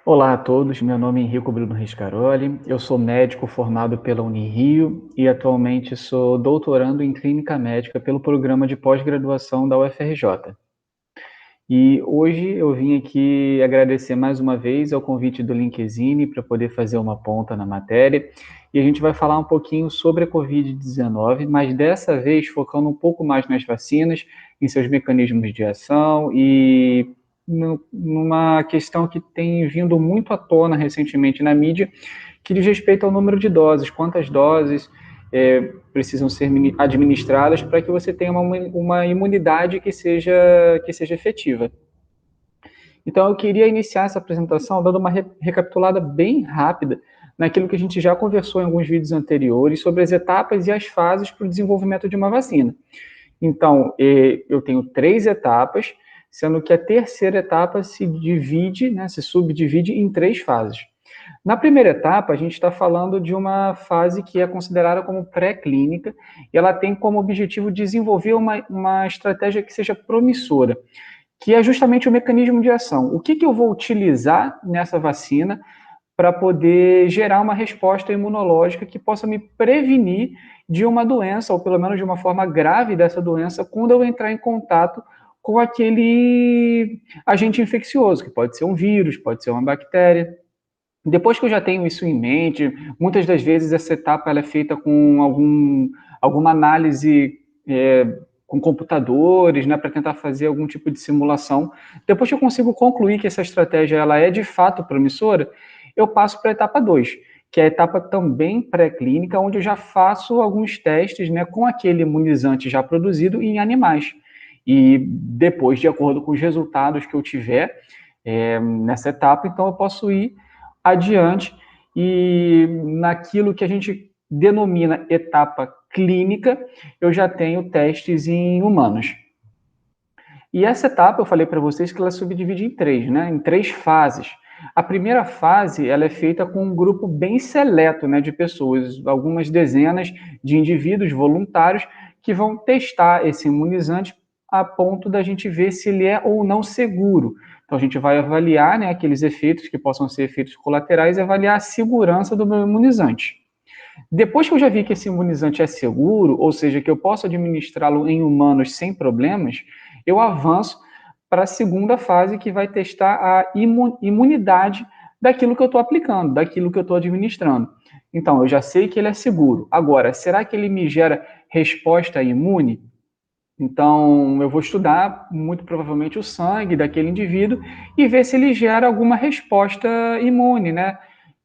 Olá a todos, meu nome é Henrico Bruno Riscaroli, eu sou médico formado pela Unirio e atualmente sou doutorando em clínica médica pelo programa de pós-graduação da UFRJ. E hoje eu vim aqui agradecer mais uma vez ao convite do Linkzine para poder fazer uma ponta na matéria, e a gente vai falar um pouquinho sobre a Covid-19, mas dessa vez focando um pouco mais nas vacinas, em seus mecanismos de ação e numa questão que tem vindo muito à tona recentemente na mídia, que diz respeito ao número de doses, quantas doses precisam ser administradas para que você tenha uma imunidade que seja efetiva. Então, eu queria iniciar essa apresentação dando uma recapitulada bem rápida naquilo que a gente já conversou em alguns vídeos anteriores sobre as etapas e as fases para o desenvolvimento de uma vacina. Então, eu tenho 3 etapas, sendo que a terceira etapa se divide, né, se subdivide em 3 fases. Na primeira etapa, a gente está falando de uma fase que é considerada como pré-clínica, e ela tem como objetivo desenvolver uma estratégia que seja promissora, que é justamente o mecanismo de ação. O que eu vou utilizar nessa vacina para poder gerar uma resposta imunológica que possa me prevenir de uma doença, ou pelo menos de uma forma grave dessa doença, quando eu entrar em contato com aquele agente infeccioso, que pode ser um vírus, pode ser uma bactéria. Depois que eu já tenho isso em mente, muitas das vezes essa etapa ela é feita com alguma análise com computadores, né, para tentar fazer algum tipo de simulação. Depois que eu consigo concluir que essa estratégia ela é de fato promissora, eu passo para a etapa 2, que é a etapa também pré-clínica, onde eu já faço alguns testes, né, com aquele imunizante já produzido em animais. E depois, de acordo com os resultados que eu tiver nessa etapa, então eu posso ir adiante e naquilo que a gente denomina etapa clínica, eu já tenho testes em humanos. E essa etapa, eu falei para vocês que ela subdivide em 3, né? Em 3 fases. A primeira fase, ela é feita com um grupo bem seleto, né, de pessoas, algumas dezenas de indivíduos voluntários que vão testar esse imunizante a ponto da gente ver se ele é ou não seguro. Então, a gente vai avaliar, né, aqueles efeitos que possam ser efeitos colaterais e avaliar a segurança do meu imunizante. Depois que eu já vi que esse imunizante é seguro, ou seja, que eu posso administrá-lo em humanos sem problemas, eu avanço para a segunda fase, que vai testar a imunidade daquilo que eu estou aplicando, daquilo que eu estou administrando. Então, eu já sei que ele é seguro. Agora, será que ele me gera resposta imune? Então, eu vou estudar, muito provavelmente, o sangue daquele indivíduo e ver se ele gera alguma resposta imune, né?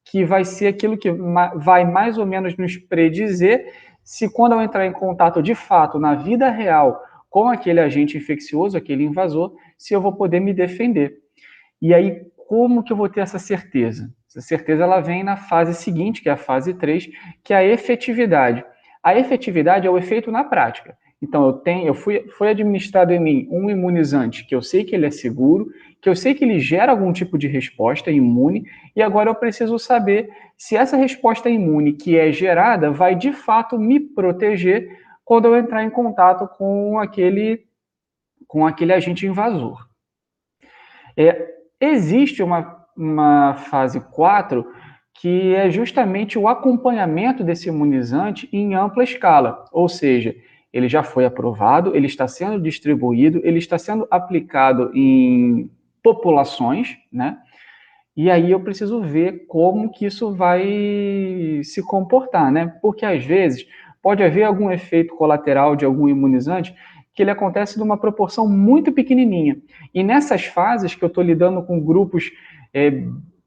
Que vai ser aquilo que vai mais ou menos nos predizer se, quando eu entrar em contato de fato, na vida real, com aquele agente infeccioso, aquele invasor, se eu vou poder me defender. E aí, como que eu vou ter essa certeza? Essa certeza ela vem na fase seguinte, que é a fase 3, que é a efetividade. A efetividade é o efeito na prática. Então, foi administrado em mim um imunizante que eu sei que ele é seguro, que eu sei que ele gera algum tipo de resposta imune, e agora eu preciso saber se essa resposta imune que é gerada vai de fato me proteger quando eu entrar em contato com aquele agente invasor. Existe uma fase 4 que é justamente o acompanhamento desse imunizante em ampla escala, ou seja, ele já foi aprovado, ele está sendo distribuído, ele está sendo aplicado em populações, né? E aí eu preciso ver como que isso vai se comportar, né? Porque às vezes pode haver algum efeito colateral de algum imunizante que ele acontece numa proporção muito pequenininha. E nessas fases que eu estou lidando com grupos é,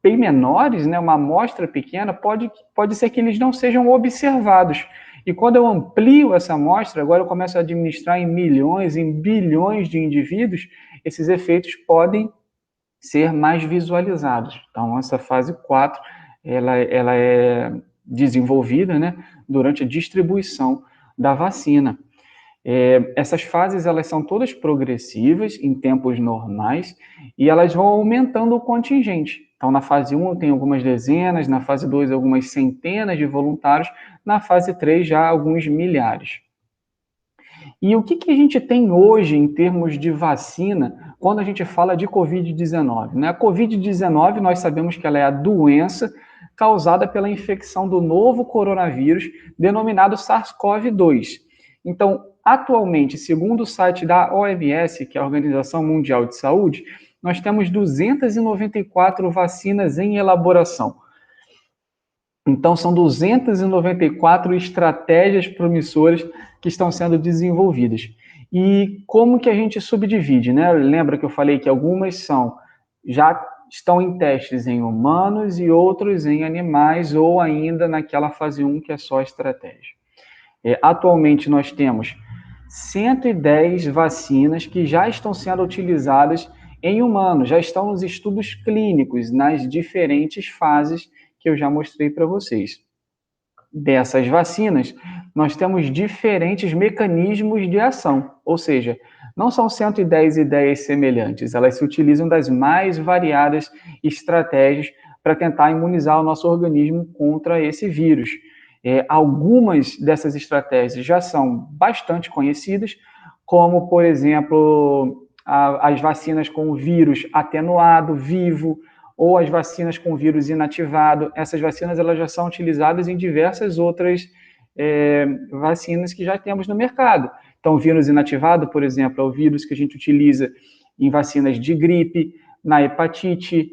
bem menores, né, uma amostra pequena, pode ser que eles não sejam observados. E quando eu amplio essa amostra, agora eu começo a administrar em milhões, em bilhões de indivíduos, esses efeitos podem ser mais visualizados. Então, essa fase 4 ela é desenvolvida, né, durante a distribuição da vacina. Essas fases elas são todas progressivas, em tempos normais, e elas vão aumentando o contingente. Então, na fase 1 tem algumas dezenas, na fase 2 algumas centenas de voluntários, na fase 3 já alguns milhares. E o que a gente tem hoje em termos de vacina quando a gente fala de Covid-19? Né? A Covid-19, nós sabemos que ela é a doença causada pela infecção do novo coronavírus, denominado SARS-CoV-2. Então, atualmente, segundo o site da OMS, que é a Organização Mundial de Saúde, nós temos 294 vacinas em elaboração. Então, são 294 estratégias promissoras que estão sendo desenvolvidas. E como que a gente subdivide, né? Lembra que eu falei que algumas já estão em testes em humanos e outros em animais ou ainda naquela fase 1 que é só estratégia. Atualmente nós temos 110 vacinas que já estão sendo utilizadas em humanos, já estão nos estudos clínicos, nas diferentes fases que eu já mostrei para vocês. Dessas vacinas, nós temos diferentes mecanismos de ação, ou seja, não são 110 ideias semelhantes, elas se utilizam das mais variadas estratégias para tentar imunizar o nosso organismo contra esse vírus. Algumas dessas estratégias já são bastante conhecidas, como, por exemplo, as vacinas com o vírus atenuado, vivo, ou as vacinas com vírus inativado. Essas vacinas elas já são utilizadas em diversas outras vacinas que já temos no mercado. Então, o vírus inativado, por exemplo, é o vírus que a gente utiliza em vacinas de gripe, na hepatite,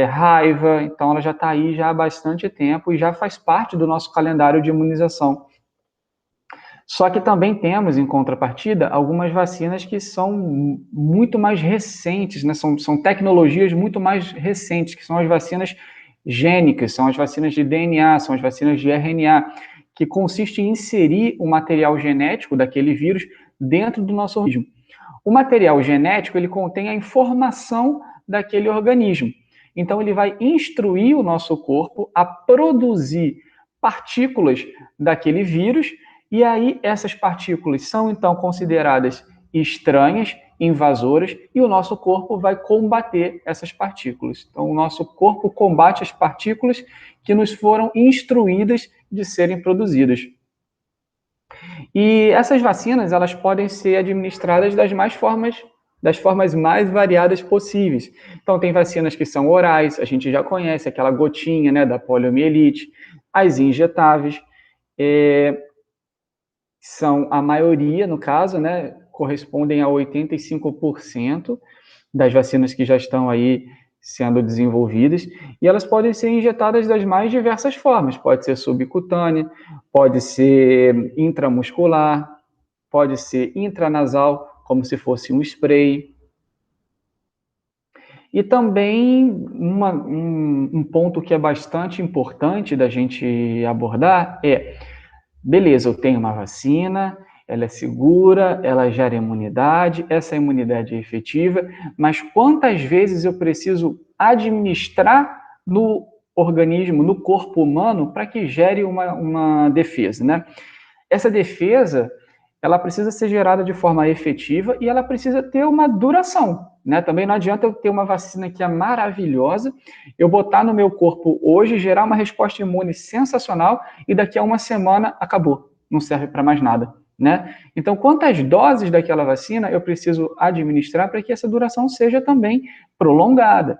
raiva. Então, ela já está aí já há bastante tempo e já faz parte do nosso calendário de imunização. Só que também temos, em contrapartida, algumas vacinas que são muito mais recentes, né? São tecnologias muito mais recentes, que são as vacinas gênicas, são as vacinas de DNA, são as vacinas de RNA, que consiste em inserir o material genético daquele vírus dentro do nosso organismo. O material genético, ele contém a informação daquele organismo. Então, ele vai instruir o nosso corpo a produzir partículas daquele vírus, e aí essas partículas são, então, consideradas estranhas, invasoras, e o nosso corpo vai combater essas partículas. Então, o nosso corpo combate as partículas que nos foram instruídas de serem produzidas. E essas vacinas, elas podem ser administradas das formas mais variadas possíveis. Então, tem vacinas que são orais, a gente já conhece, aquela gotinha, né, da poliomielite, as injetáveis, são a maioria, no caso, né, correspondem a 85% das vacinas que já estão aí sendo desenvolvidas, e elas podem ser injetadas das mais diversas formas. Pode ser subcutânea, pode ser intramuscular, pode ser intranasal, como se fosse um spray. E também um ponto que é bastante importante da gente abordar beleza, eu tenho uma vacina, ela é segura, ela gera imunidade, essa imunidade é efetiva, mas quantas vezes eu preciso administrar no organismo, no corpo humano, para que gere uma defesa, né? Essa defesa, ela precisa ser gerada de forma efetiva e ela precisa ter uma duração, né? Também não adianta eu ter uma vacina que é maravilhosa, eu botar no meu corpo hoje, gerar uma resposta imune sensacional e daqui a uma semana acabou, não serve para mais nada, né? Então, quantas doses daquela vacina eu preciso administrar para que essa duração seja também prolongada?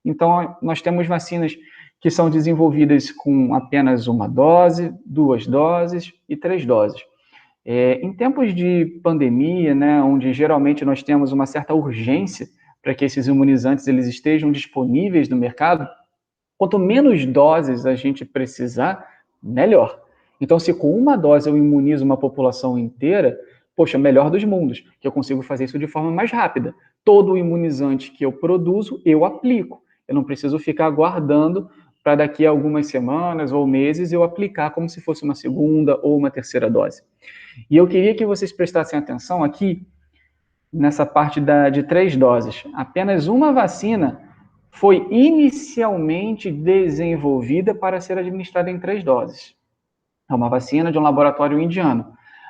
Então, nós temos vacinas que são desenvolvidas com apenas uma dose, 2 doses e 3 doses. Em tempos de pandemia, né, onde geralmente nós temos uma certa urgência para que esses imunizantes eles estejam disponíveis no mercado, quanto menos doses a gente precisar, melhor. Então, se com uma dose eu imunizo uma população inteira, poxa, melhor dos mundos, que eu consigo fazer isso de forma mais rápida. Todo o imunizante que eu produzo, eu aplico. Eu não preciso ficar aguardando para daqui a algumas semanas ou meses eu aplicar como se fosse uma segunda ou uma terceira dose. E eu queria que vocês prestassem atenção aqui nessa parte de 3 doses. Apenas uma vacina foi inicialmente desenvolvida para ser administrada em 3 doses. É uma vacina de um laboratório indiano.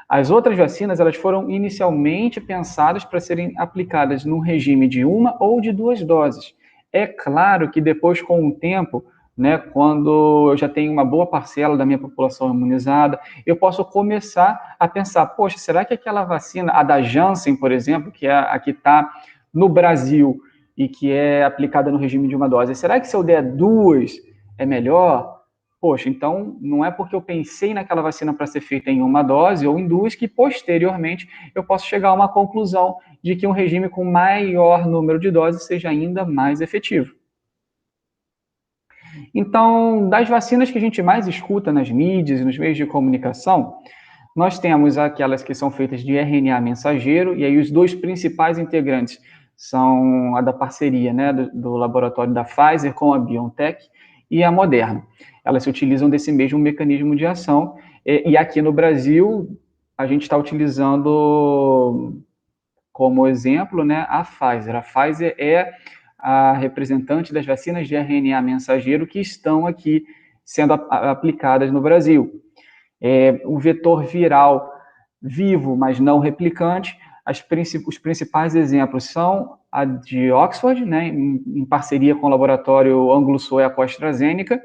As outras vacinas elas foram inicialmente pensadas para serem aplicadas num regime de 1 ou de 2 doses. É claro que depois, com o tempo, né, quando eu já tenho uma boa parcela da minha população imunizada, eu posso começar a pensar, poxa, será que aquela vacina, a da Janssen, por exemplo, que é a que está no Brasil e que é aplicada no regime de uma dose, será que se eu der duas é melhor? Poxa, então não é porque eu pensei naquela vacina para ser feita em uma dose ou em duas que posteriormente eu posso chegar a uma conclusão de que um regime com maior número de doses seja ainda mais efetivo. Então, das vacinas que a gente mais escuta nas mídias e nos meios de comunicação, nós temos aquelas que são feitas de RNA mensageiro, e aí os dois principais integrantes são a da parceria, né, do laboratório da Pfizer com a BioNTech e a Moderna. Elas se utilizam desse mesmo mecanismo de ação, e aqui no Brasil a gente está utilizando como exemplo, né, a Pfizer. A Pfizer é a representante das vacinas de RNA mensageiro que estão aqui sendo aplicadas no Brasil. O vetor viral vivo, mas não replicante, os principais exemplos são a de Oxford, né, em parceria com o laboratório Anglo-Sueco AstraZeneca,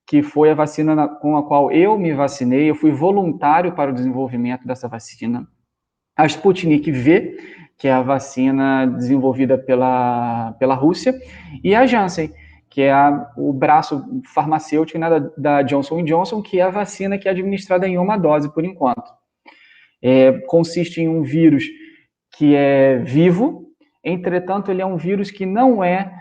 que foi a vacina com a qual eu me vacinei, eu fui voluntário para o desenvolvimento dessa vacina. A Sputnik V, que é a vacina desenvolvida pela Rússia, e a Janssen, que é o braço farmacêutico, né, da Johnson Johnson, que é a vacina que é administrada em uma dose por enquanto. Consiste em um vírus que é vivo, entretanto, ele é um vírus que não é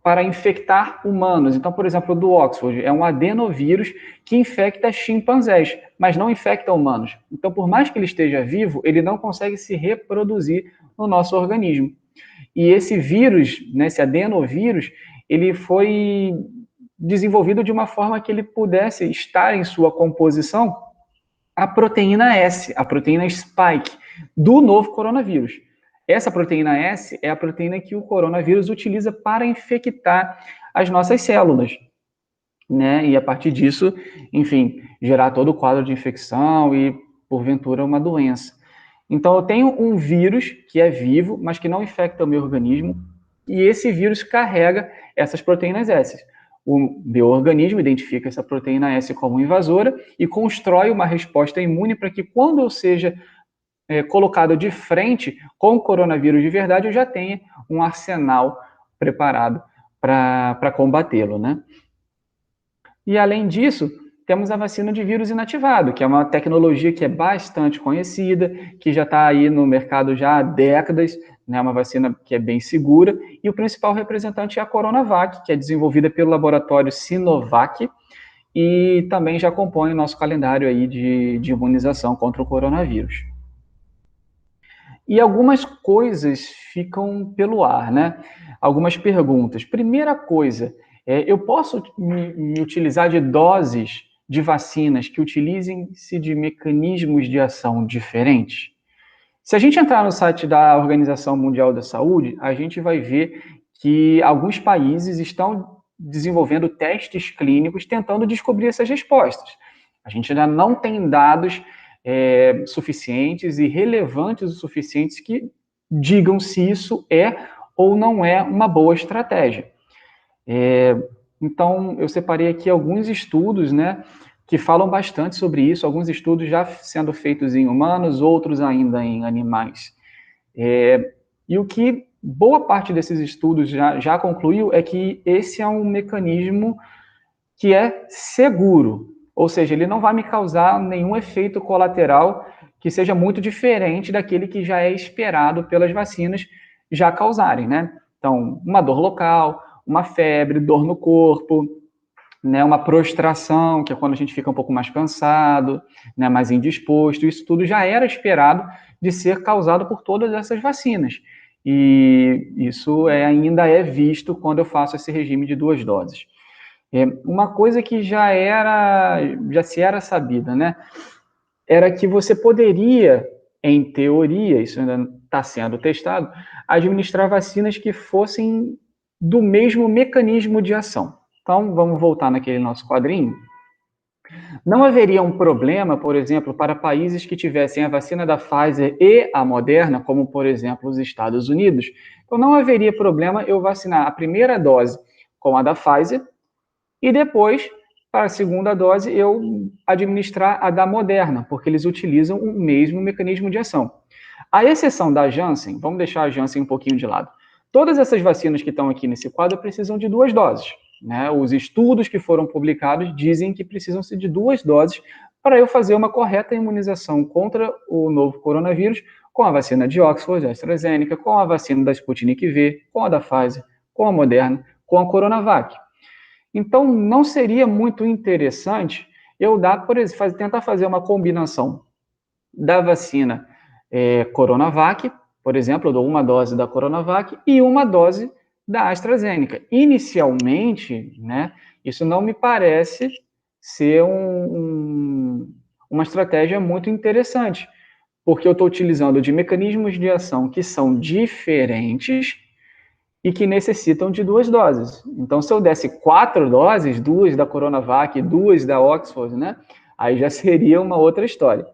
para infectar humanos. Então, por exemplo, o do Oxford é um adenovírus que infecta chimpanzés, mas não infecta humanos. Então, por mais que ele esteja vivo, ele não consegue se reproduzir no nosso organismo. E esse vírus, né, esse adenovírus, ele foi desenvolvido de uma forma que ele pudesse estar em sua composição a proteína S, a proteína spike do novo coronavírus. Essa proteína S é a proteína que o coronavírus utiliza para infectar as nossas células, né? E a partir disso, enfim, gerar todo o quadro de infecção e, porventura, uma doença. Então, eu tenho um vírus que é vivo, mas que não infecta o meu organismo, e esse vírus carrega essas proteínas S. O meu organismo identifica essa proteína S como invasora e constrói uma resposta imune para que, quando eu seja colocado de frente com o coronavírus de verdade, eu já tenha um arsenal preparado para combatê-lo, né? E, além disso, temos a vacina de vírus inativado, que é uma tecnologia que é bastante conhecida, que já está aí no mercado já há décadas, né, uma vacina que é bem segura, e o principal representante é a Coronavac, que é desenvolvida pelo laboratório Sinovac, e também já compõe o nosso calendário aí de imunização contra o coronavírus. E algumas coisas ficam pelo ar, né? Algumas perguntas. Primeira coisa, eu posso me utilizar de doses de vacinas que utilizem-se de mecanismos de ação diferentes? Se a gente entrar no site da Organização Mundial da Saúde, a gente vai ver que alguns países estão desenvolvendo testes clínicos tentando descobrir essas respostas. A gente ainda não tem dados suficientes e relevantes o suficientes que digam se isso é ou não é uma boa estratégia. Então, eu separei aqui alguns estudos, né, que falam bastante sobre isso, alguns estudos já sendo feitos em humanos, outros ainda em animais. E o que boa parte desses estudos já concluiu é que esse é um mecanismo que é seguro, ou seja, ele não vai me causar nenhum efeito colateral que seja muito diferente daquele que já é esperado pelas vacinas já causarem, né? Então, uma dor local, uma febre, dor no corpo, né, uma prostração, que é quando a gente fica um pouco mais cansado, né, mais indisposto, isso tudo já era esperado de ser causado por todas essas vacinas. E isso ainda é visto quando eu faço esse regime de 2 doses. Uma coisa que já se era sabida, né, era que você poderia, em teoria, isso ainda está sendo testado, administrar vacinas que fossem do mesmo mecanismo de ação. Então, vamos voltar naquele nosso quadrinho. Não haveria um problema, por exemplo, para países que tivessem a vacina da Pfizer e a Moderna, como, por exemplo, os Estados Unidos. Então, não haveria problema eu vacinar a primeira dose com a da Pfizer e depois, para a segunda dose, eu administrar a da Moderna, porque eles utilizam o mesmo mecanismo de ação. A exceção da Janssen, vamos deixar a Janssen um pouquinho de lado. Todas essas vacinas que estão aqui nesse quadro precisam de 2 doses. Né? Os estudos que foram publicados dizem que precisam-se de 2 doses para eu fazer uma correta imunização contra o novo coronavírus com a vacina de Oxford, da AstraZeneca, com a vacina da Sputnik V, com a da Pfizer, com a Moderna, com a Coronavac. Então, não seria muito interessante eu dar, por exemplo, tentar fazer uma combinação da vacina Coronavac, por exemplo, eu dou uma dose da Coronavac e uma dose da AstraZeneca. Inicialmente, né, isso não me parece ser uma estratégia muito interessante, porque eu estou utilizando de mecanismos de ação que são diferentes e que necessitam de 2 doses. Então, se eu desse 4 doses, 2 da Coronavac, 2 da Oxford, né, aí já seria uma outra história.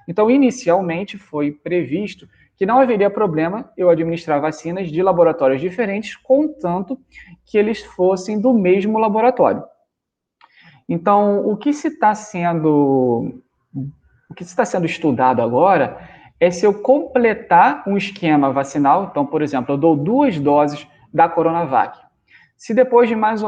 Então, inicialmente foi previsto que não haveria problema eu administrar vacinas de laboratórios diferentes, contanto que eles fossem do mesmo laboratório. Então, o que está sendo estudado agora é se eu completar um esquema vacinal. Então, por exemplo, eu dou 2 doses da Coronavac. Se depois de mais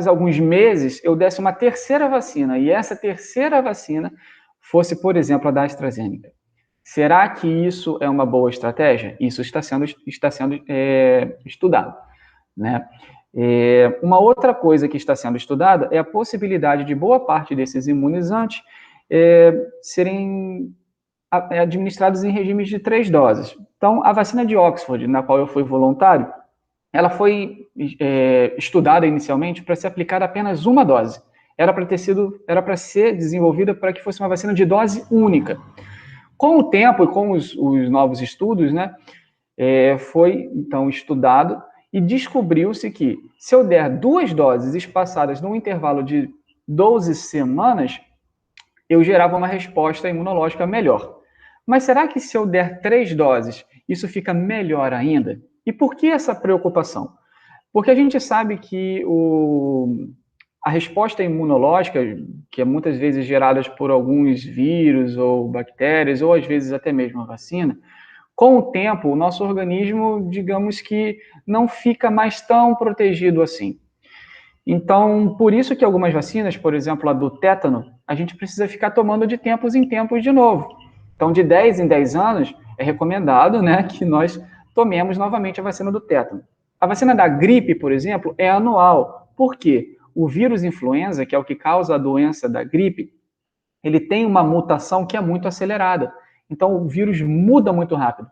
alguns meses eu desse uma terceira vacina e essa terceira vacina fosse, por exemplo, a da AstraZeneca. Será que isso é uma boa estratégia? Isso está sendo estudado. Né? Uma outra coisa que está sendo estudada é a possibilidade de boa parte desses imunizantes serem administrados em regimes de 3 doses. Então, a vacina de Oxford, na qual eu fui voluntário, ela foi estudada inicialmente para se aplicar apenas uma dose. Era para ser desenvolvida para que fosse uma vacina de dose única. Com o tempo e com os novos estudos, né, foi então estudado e descobriu-se que se eu der 2 doses espaçadas num intervalo de 12 semanas, eu gerava uma resposta imunológica melhor. Mas será que se eu der 3 doses, isso fica melhor ainda? E por que essa preocupação? Porque a gente sabe que a resposta imunológica, que é muitas vezes gerada por alguns vírus ou bactérias, ou às vezes até mesmo a vacina, com o tempo, o nosso organismo, digamos que não fica mais tão protegido assim. Então, por isso que algumas vacinas, por exemplo, a do tétano, a gente precisa ficar tomando de tempos em tempos de novo. Então, de 10 em 10 anos, é recomendado, né, que nós tomemos novamente a vacina do tétano. A vacina da gripe, por exemplo, é anual. Por quê? O vírus influenza, que é o que causa a doença da gripe, ele tem uma mutação que é muito acelerada. Então, o vírus muda muito rápido,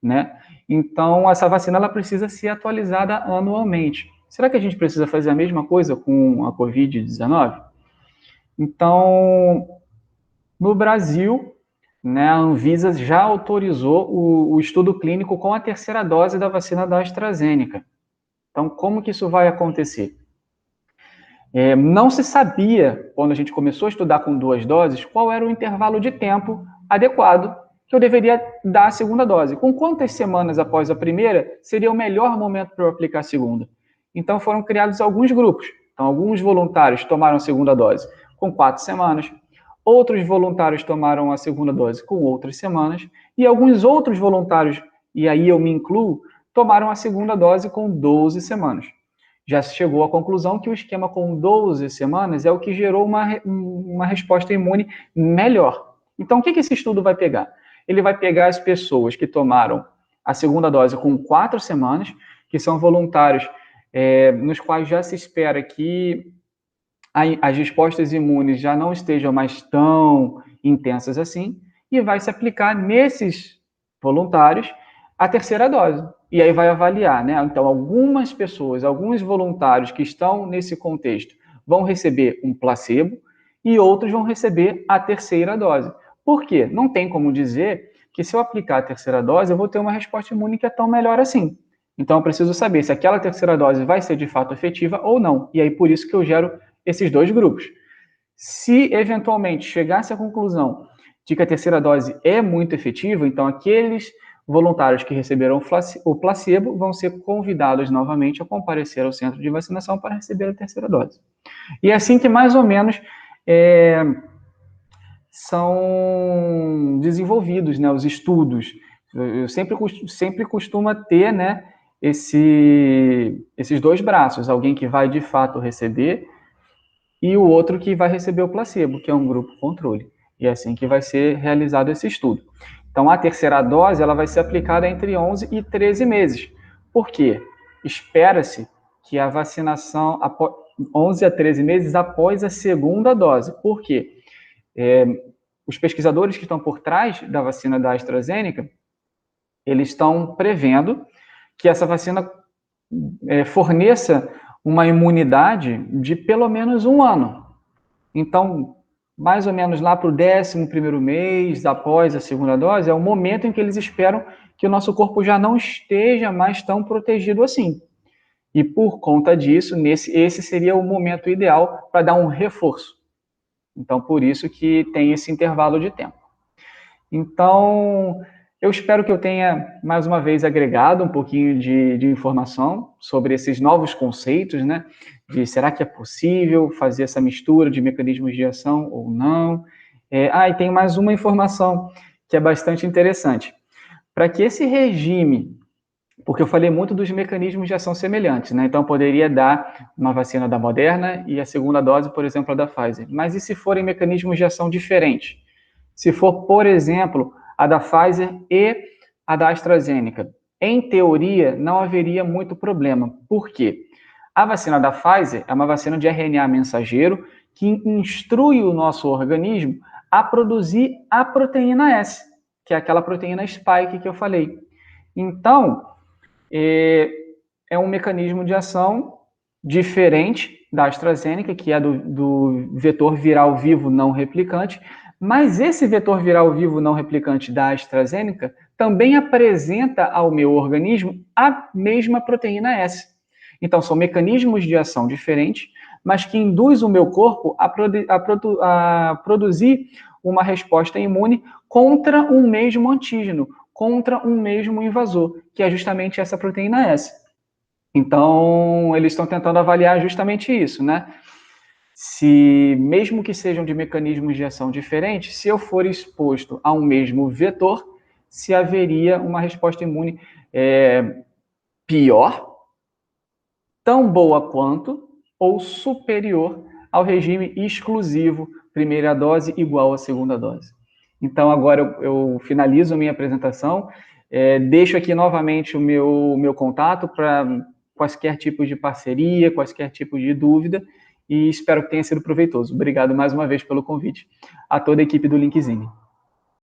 né? Então, essa vacina ela precisa ser atualizada anualmente. Será que a gente precisa fazer a mesma coisa com a Covid-19? Então, no Brasil, né, a Anvisa já autorizou o estudo clínico com a terceira dose da vacina da AstraZeneca. Então, como que isso vai acontecer? Não se sabia, quando a gente começou a estudar com 2 doses, qual era o intervalo de tempo adequado que eu deveria dar a segunda dose. Com quantas semanas após a primeira seria o melhor momento para eu aplicar a segunda? Então, foram criados alguns grupos. Então, alguns voluntários tomaram a segunda dose com 4 semanas, outros voluntários tomaram a segunda dose com outras semanas, e alguns outros voluntários, e aí eu me incluo, tomaram a segunda dose com 12 semanas. Já se chegou à conclusão que o esquema com 12 semanas é o que gerou uma resposta imune melhor. Então, o que esse estudo vai pegar? Ele vai pegar as pessoas que tomaram a segunda dose com 4 semanas, que são voluntários nos quais já se espera que as respostas imunes já não estejam mais tão intensas assim, e vai se aplicar nesses voluntários a terceira dose. E aí vai avaliar, né? Então, algumas pessoas, alguns voluntários que estão nesse contexto vão receber um placebo e outros vão receber a terceira dose. Por quê? Não tem como dizer que se eu aplicar a terceira dose, eu vou ter uma resposta imune que é tão melhor assim. Então, eu preciso saber se aquela terceira dose vai ser de fato efetiva ou não. E aí, por isso que eu gero esses 2 grupos. Se eventualmente chegasse à conclusão de que a terceira dose é muito efetiva, então aqueles voluntários que receberam o placebo vão ser convidados novamente a comparecer ao centro de vacinação para receber a terceira dose. E é assim que mais ou menos são desenvolvidos, né, os estudos. Eu sempre costuma ter, né, esses dois braços, alguém que vai de fato receber e o outro que vai receber o placebo, que é um grupo controle. E é assim que vai ser realizado esse estudo. Então, a terceira dose ela vai ser aplicada entre 11 e 13 meses. Por quê? Espera-se que a vacinação 11 a 13 meses após a segunda dose. Por quê? Os pesquisadores que estão por trás da vacina da AstraZeneca, eles estão prevendo que essa vacina forneça uma imunidade de pelo menos um ano. Então, mais ou menos lá para o 11º mês após a segunda dose, é o momento em que eles esperam que o nosso corpo já não esteja mais tão protegido assim. E por conta disso, esse seria o momento ideal para dar um reforço. Então, por isso que tem esse intervalo de tempo. Então, eu espero que eu tenha, mais uma vez, agregado um pouquinho de informação sobre esses novos conceitos, né? De será que é possível fazer essa mistura de mecanismos de ação ou não? E tem mais uma informação que é bastante interessante. Para que esse regime, porque eu falei muito dos mecanismos de ação semelhantes, né? Então, eu poderia dar uma vacina da Moderna e a segunda dose, por exemplo, a da Pfizer. Mas e se forem mecanismos de ação diferentes? Se for, por exemplo, a da Pfizer e a da AstraZeneca, em teoria, não haveria muito problema. Por quê? A vacina da Pfizer é uma vacina de RNA mensageiro que instrui o nosso organismo a produzir a proteína S, que é aquela proteína spike que eu falei. Então, é um mecanismo de ação diferente da AstraZeneca, que é do vetor viral vivo não replicante, mas esse vetor viral vivo não replicante da AstraZeneca também apresenta ao meu organismo a mesma proteína S. Então, são mecanismos de ação diferentes, mas que induz o meu corpo a produzir uma resposta imune contra um mesmo antígeno, contra um mesmo invasor, que é justamente essa proteína S. Então, eles estão tentando avaliar justamente isso, né? Se, mesmo que sejam de mecanismos de ação diferentes, se eu for exposto a um mesmo vetor, se haveria uma resposta imune pior, tão boa quanto, ou superior ao regime exclusivo, primeira dose igual à segunda dose. Então, agora eu finalizo a minha apresentação, deixo aqui novamente o meu contato para quaisquer tipos de parceria, quaisquer tipos de dúvida, e espero que tenha sido proveitoso. Obrigado mais uma vez pelo convite a toda a equipe do Linkzine.